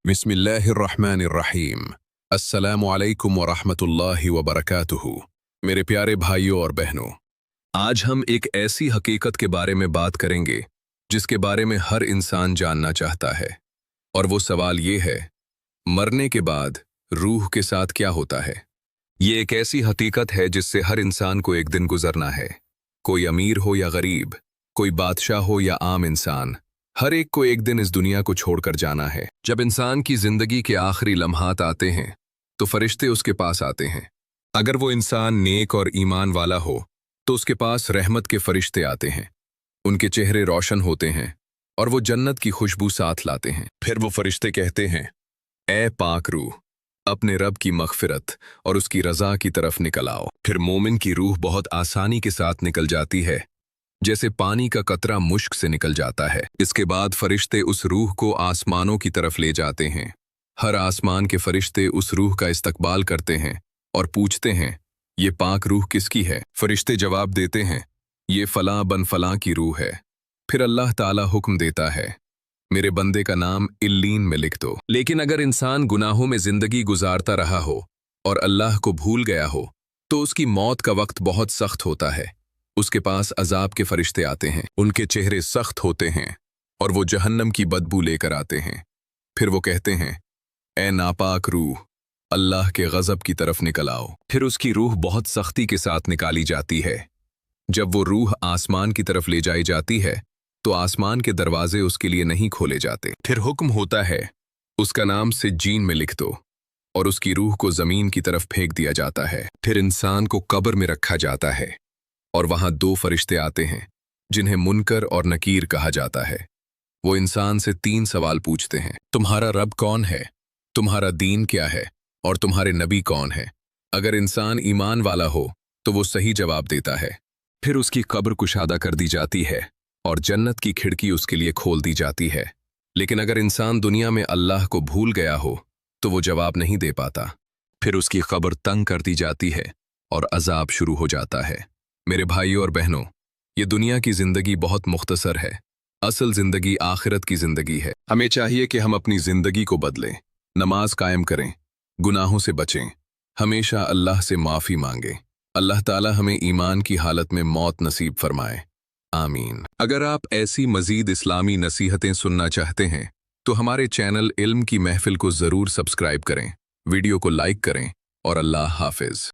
बिस्मिल्लाहिर्रहमानिर्रहीम। अस्सलामु अलैकुम वरहमतुल्लाहि वबरकातुहू। मेरे प्यारे भाइयों और बहनों, आज हम एक ऐसी हकीकत के बारे में बात करेंगे जिसके बारे में हर इंसान जानना चाहता है। और वो सवाल ये है, मरने के बाद रूह के साथ क्या होता है। ये एक ऐसी हकीकत है जिससे हर इंसान को एक दिन गुजरना है। कोई अमीर हो या गरीब, कोई बादशाह हो या आम इंसान, हर एक को एक दिन इस दुनिया को छोड़कर जाना है। जब इंसान की जिंदगी के आखिरी लम्हात आते हैं तो फरिश्ते उसके पास आते हैं। अगर वो इंसान नेक और ईमान वाला हो तो उसके पास रहमत के फरिश्ते आते हैं। उनके चेहरे रोशन होते हैं और वो जन्नत की खुशबू साथ लाते हैं। फिर वो फरिश्ते कहते हैं, ए पाक रूह, अपने रब की मग़फ़िरत और उसकी रज़ा की तरफ निकल आओ। फिर मोमिन की रूह बहुत आसानी के साथ निकल जाती है, जैसे पानी का कतरा मुश्क से निकल जाता है। इसके बाद फरिश्ते उस रूह को आसमानों की तरफ ले जाते हैं। हर आसमान के फरिश्ते उस रूह का इस्तकबाल करते हैं और पूछते हैं, ये पाक रूह किसकी है। फरिश्ते जवाब देते हैं, ये फलां बन फलां की रूह है। फिर अल्लाह ताला हुक्म देता है, मेरे बंदे का नाम इल्लीन में लिख दो। लेकिन अगर इंसान गुनाहों में जिंदगी गुजारता रहा हो और अल्लाह को भूल गया हो तो उसकी मौत का वक्त बहुत सख्त होता है। उसके पास अजाब के फरिश्ते आते हैं। उनके चेहरे सख्त होते हैं और वो जहन्नम की बदबू लेकर आते हैं। फिर वो कहते हैं, ए नापाक रूह, अल्लाह के गज़ब की तरफ निकल आओ। फिर उसकी रूह बहुत सख्ती के साथ निकाली जाती है। जब वो रूह आसमान की तरफ ले जाई जाती है तो आसमान के दरवाजे उसके लिए नहीं खोले जाते। फिर हुक्म होता है, उसका नाम सिज्जीन में लिख दो और उसकी रूह को ज़मीन की तरफ फेंक दिया जाता है। फिर इंसान को कब्र में रखा जाता है और वहां दो फरिश्ते आते हैं जिन्हें मुनकर और नकीर कहा जाता है। वो इंसान से 3 सवाल पूछते हैं, तुम्हारा रब कौन है, तुम्हारा दीन क्या है और तुम्हारे नबी कौन है। अगर इंसान ईमान वाला हो तो वो सही जवाब देता है। फिर उसकी कब्र कुशादा कर दी जाती है और जन्नत की खिड़की उसके लिए खोल दी जाती है। लेकिन अगर इंसान दुनिया में अल्लाह को भूल गया हो तो वो जवाब नहीं दे पाता। फिर उसकी कब्र तंग कर दी जाती है और अजाब शुरू हो जाता है। मेरे भाइयों और बहनों, ये दुनिया की जिंदगी बहुत मुख्तसर है। असल जिंदगी आखिरत की जिंदगी है। हमें चाहिए कि हम अपनी जिंदगी को बदलें, नमाज कायम करें, गुनाहों से बचें, हमेशा अल्लाह से माफ़ी मांगें। अल्लाह ताला हमें ईमान की हालत में मौत नसीब फरमाए, आमीन। अगर आप ऐसी मज़ीद इस्लामी नसीहतें सुनना चाहते हैं तो हमारे चैनल इल्म की महफिल को ज़रूर सब्सक्राइब करें, वीडियो को लाइक करें और अल्लाह हाफिज़।